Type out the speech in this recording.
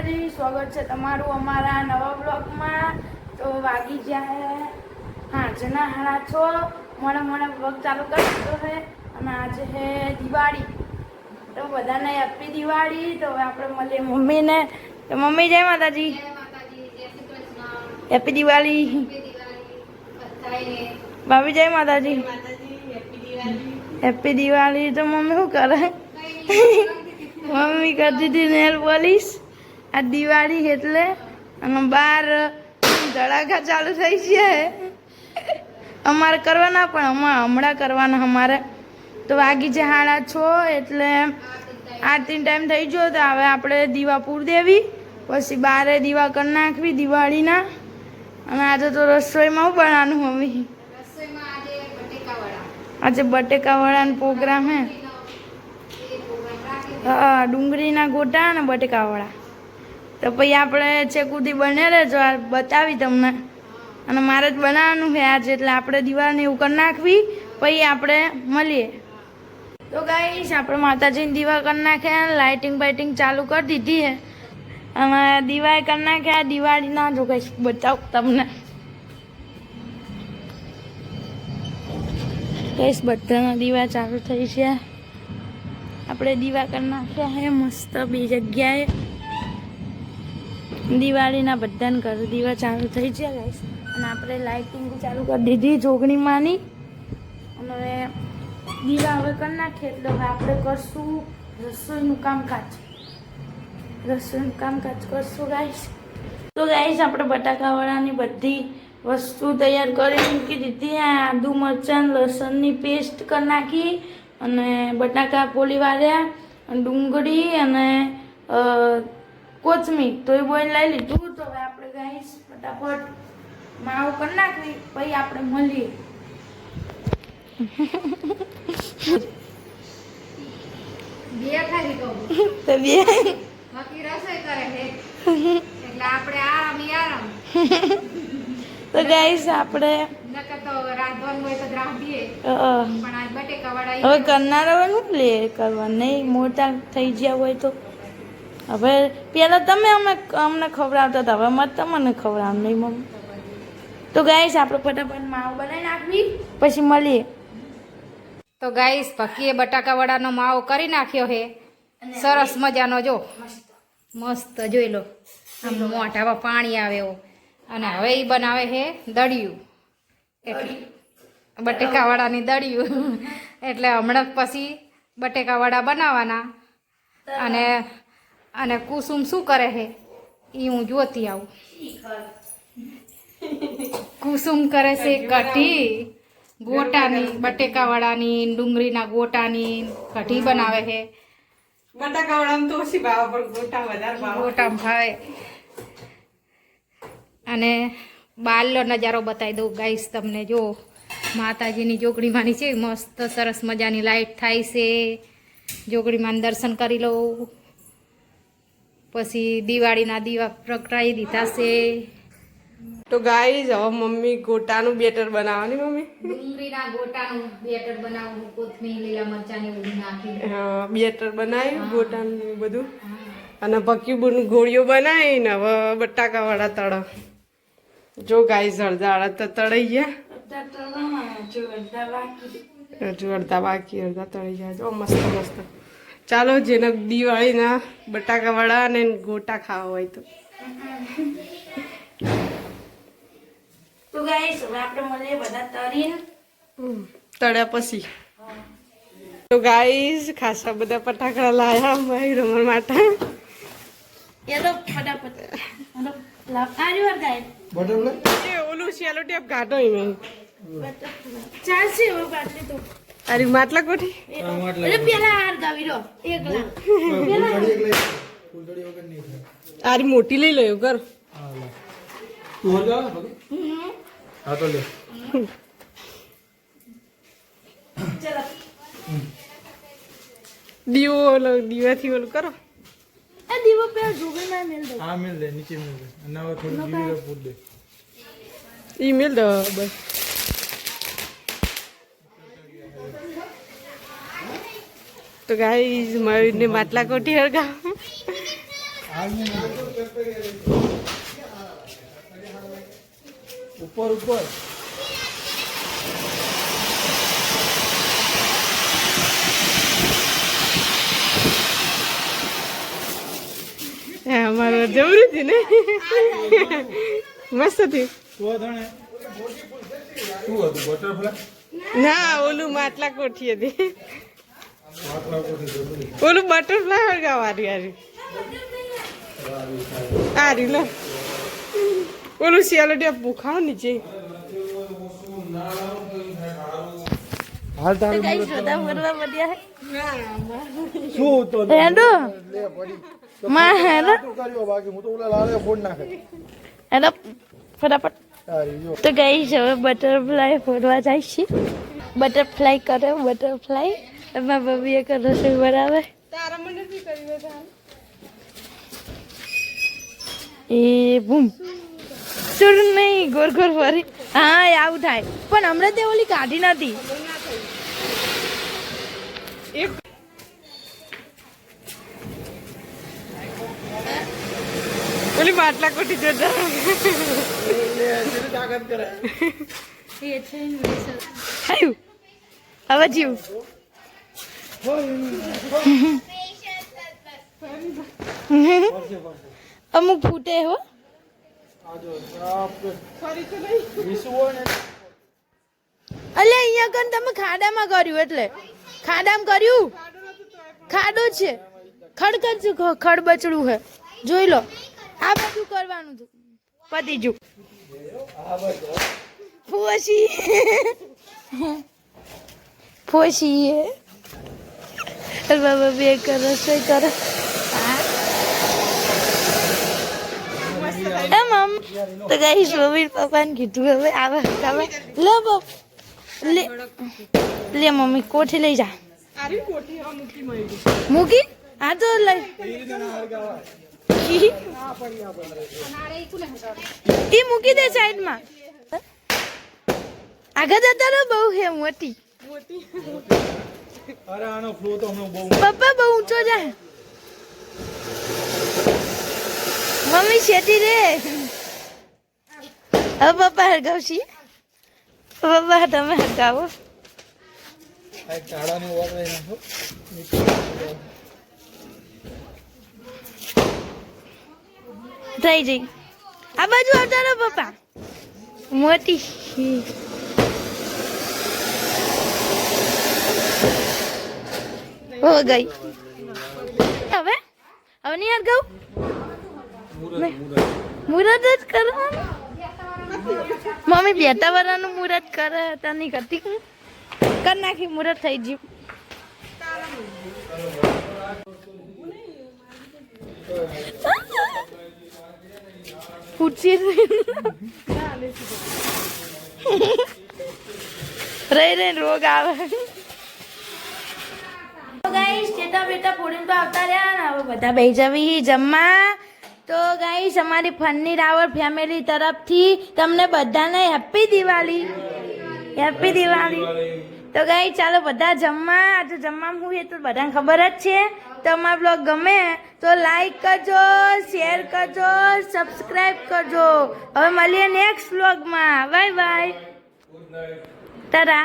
માતાજી, સ્વાગત છે તમારું અમારા નવા બ્લોગમાં। તો વાગી ગયા હાંજના 6:30 મને બ્લોગ ચાલુ કરી દીધો છે અને આજે છે દિવાળી। તો બધાને હેપી દિવાળી। તો હવે આપણે મળીએ મમ્મીને। તો મમ્મી જય માતાજી। હેપી દિવાળી। ભાભી જય માતાજી। હેપી દિવાળી। તો મમ્મી શું કરે? મમ્મી કરતી હતી નેલ પોલિશ। આ દિવાળી એટલે અને બહાર ધડાકા ચાલુ થઈ છે। અમારે કરવાના પણ હમણાં કરવાના અમારે। તો વાગી છે 6:30 એટલે આરતી ટાઈમ થઈ ગયો। તો હવે આપણે દીવા પૂરી દેવી, પછી બારે દીવા કરી નાખવી દિવાળીના। અને આજે તો રસોઈમાં શું બનાવવાનું મમ્મી? આજે બટેકાવાળાનો પ્રોગ્રામ હે। હા, ડુંગળીના ગોટા અને બટેકાવાળા। તો પછી આપણે ચેકુથી બને રહેજો, આ બતાવી તમને। અને મારે જ બનાવવાનું છે આજે, એટલે આપણે દિવાળીને એવું કરી નાખવી, પછી આપણે મળીએ। તો ગાઈસ, આપણે માતાજીને દીવા કરી નાખ્યા, લાઇટિંગ બાઇટિંગ ચાલુ કરી દીધી છે અને દીવા કરી નાખ્યા। દિવાળીના જો ગાઈસ બતાવું તમને। ગાઈસ, બધાના દીવા ચાલુ થઈ છે। આપણે દીવા કરી નાખ્યા છે મસ્ત બે જગ્યાએ। દિવાળીના બધાને ઘર દીવા ચાલુ થઈ છે ગાઈસ। અને આપણે લાઇટિંગ ચાલુ કરી દીધી જોગણીમાંની। અને દીવા હવે કરી નાખીએ એટલે હવે આપણે કરશું રસોઈનું કામકાજ। કરશું ગાઈસ। તો ગાઈસ, આપણે બટાકાવાળાની બધી વસ્તુ તૈયાર કરી મૂકી દીધી। આદુ મરચાં લસણની પેસ્ટ કરી નાખી અને બટાકા પોલી વાળ્યા, ડુંગળી અને કોથમીર તો એ બોઈલ લઈ લીધું। તો હવે આપણે ગાઈસ ફટાફટ માવ કરી નાખવી, પછી આપણે મળીએ। તો ગાઈસ, આપણે હવે કરનારા હોય શું લે કરવા નહીં, મોટા થઈ ગયા હોય તો। હવે પેલા તમે અમને ખવડાવતા હતા, હવે મત તમને ખવડાવ નહીં મમ્મી। તો ગાઈસ, આપણે ફટાફટ માવ બનાવી નાખવી, પછી મળીએ। તો ગાઈસ, ભક્કીએ બટાકાવાળાનો માવો કરી નાખ્યો છે સરસ મજાનો। જો મસ્ત જોઈ લો, આમ મોઢામાં પાણી આવે એવો। અને હવે એ બનાવે છે દળિયું, એટલે બટેકાવાળાની દળિયું। એટલે હમણાં પછી બટેકાવાળા બનાવવાના। અને કુસુમ શું કરે છે એ હું જોતી આવું। કુસુમ કરે છે કઢી ગોટાની, બટેકાવાળાની, ડુંગળીના ગોટાની કઢી બનાવે છે। બટાકાવાળામાં તો ઓછી ભાવે પણ ગોટા વધારે ભાવે। ગોટામાં ભાવે। અને બારનો નજારો બતાવી દઉં ગાઈસ તમને। જો માતાજીની જોગણીમાંની છે મસ્ત સરસ મજાની લાઈટ થાય છે। જોગણીમાં દર્શન કરી લઉં, પછી દિવાળીના દીવા પ્રગટાવી દીધા છે। તો ગાઈસ, હવે મમ્મી ગોટાનું બેટર બનાવવાની। મમ્મી ડુંગળીના ગોટાનું બેટર બનાવું, કોથમીર લીલા મરચાંની બધું નાખી। હા, બેટર બનાવ્યું ગોટાનું બધું। અને પક્કી ગોળીઓ બનાવીને હવે બટાકાવાળા તળો। જો ગાઈસ, અડધા તો તળાઈ ગયા, હજુ અડધા બાકી, અડધા તળી ગયા। જો મસ્ત મસ્ત। ચાલો, જેને દિવાળીના બટાકાવાળા અને ગોટા ખાવા હોય તો। તો ગાઈસ, હવે આપણે મળીએ બધા તળીને। તળ્યા પછી તો ગાઈસ, ખાસા બધા ફટાકડા લાયા ભાઈ રમણ માટે। એલો ફટાફટ આર્યો ગાઈસ ઓલું સેલો ટેપ કાઢો મેં ચાલશે હવે બાટલી તો। અરે માટલા કોઠી એટલે પેલા હાર ગાવી રો એકલા અરે મોટી લઈ લો કર। દીવો દીવાથી ઓલું કરો। એ દીવો પેલા જોગણીમાં મેલ દો। હા, મિલ દે, નીચે મિલ દે। અને હવે થોડું દીવી પૂર દે। ઈ મિલ દો બસ। તો ગાઈસ, મારી માટલા કોઠી હરગા। ઉપર ઉપર અમારું જબરું છે ને મસ્ત થયું તો ધણે શું હતું બટરફ્લાય ના ઓલું માટલા કોઠી હતી માટલા કોઠી જબરી ઓલું બટરફ્લાય હળગાવારી આરી લો ઓલું શિયાળો ભૂખાવ નીચે હાલ તારું ગાઈસ બધા ફરવા પડ્યા શું તો હેડો લે પડી માં હેડો તું કર્યો બાકી હું તો ઓલા લાલે ફોડ નાખે હેડો ફટાફટ તારી જો તો ગાઈસ હવે બટરફ્લાય ફોડવા જાય છે બટરફ્લાય કરે બટરફ્લાય એમાં બબીએ કે રસોઈ બનાવે તારા મને શું કર્યું એ બૂમ ચૂર નહીં ગોર ગોર ફરી હા એ આવું થાય પણ હમણાં તે ઓલી કાઢી નથી એક ઓલી માટલા કોઠી જોતા તાકાત કરે આવ્યું હવે જીવ અમુક ફૂટે હો આજો વિસુ હોય ને અલે અહીંયા કન તમે ખાડામાં કર્યું એટલે ખાડામાં કર્યું ખાડો છે ખડ કરશું ખડ બચડું હે જોઈ લો આ બધું કરવાનું હતું પતિજુ ફોસી ફોસી બાબા બે કર રસોઈ કરે એમ આમ તો ગાઈસ મમ્મી પપ્પાને કીધું હવે આવે આવે લે બાપ લે લે મમ્મી કોઠી લઈ જા આરી કોઠી આ મૂકી મળી મૂકી આ તો લઈ એ મૂકી દે સાઈડમાં આગળ જતા રહો બહુ હે મોટી અરે આનો ફ્લો તો હમણાં બહુ પપ્પા બહુ ઊંચો જાય મમ્મી શેટી રે હવે પપ્પા હરગાવશી પપ્પા તમે હરગાવો આ ઝાડાને વાગડે નાખો થઈ જઈ આ બાજુ આવતા રહો પપ્પા મોટી હો ગઈ હવે હવે નહીં હરગાવું મુહૂર્ત જ કરવાનું મમ્મી બેટા વાળાનું મુહૂર્ત કરે હતા નહીં કરતી કરી નાખી મુહૂર્ત થઈ ગયું પૂછી રહી રોગ આવે ગાઈસ જેટા બેટા ફોડીને તો આવતા રહ્યા ને હવે બધા બેસી જવી જમવા તો ગાઈસ અમારી ફન્ની રાવળ ફેમિલી તરફથી તમને બધાને હેપી દિવાળી તો ગાઈસ ચાલો બધા જમવા આજે જમવામાં હું એ તો બધાને ખબર જ છે તો અમારો બ્લોગ ગમે તો લાઈક કરજો શેર કરજો સબસ્ક્રાઈબ કરજો હવે મળીએ નેક્સ્ટ બ્લોગમાં બાય બાય ટાટા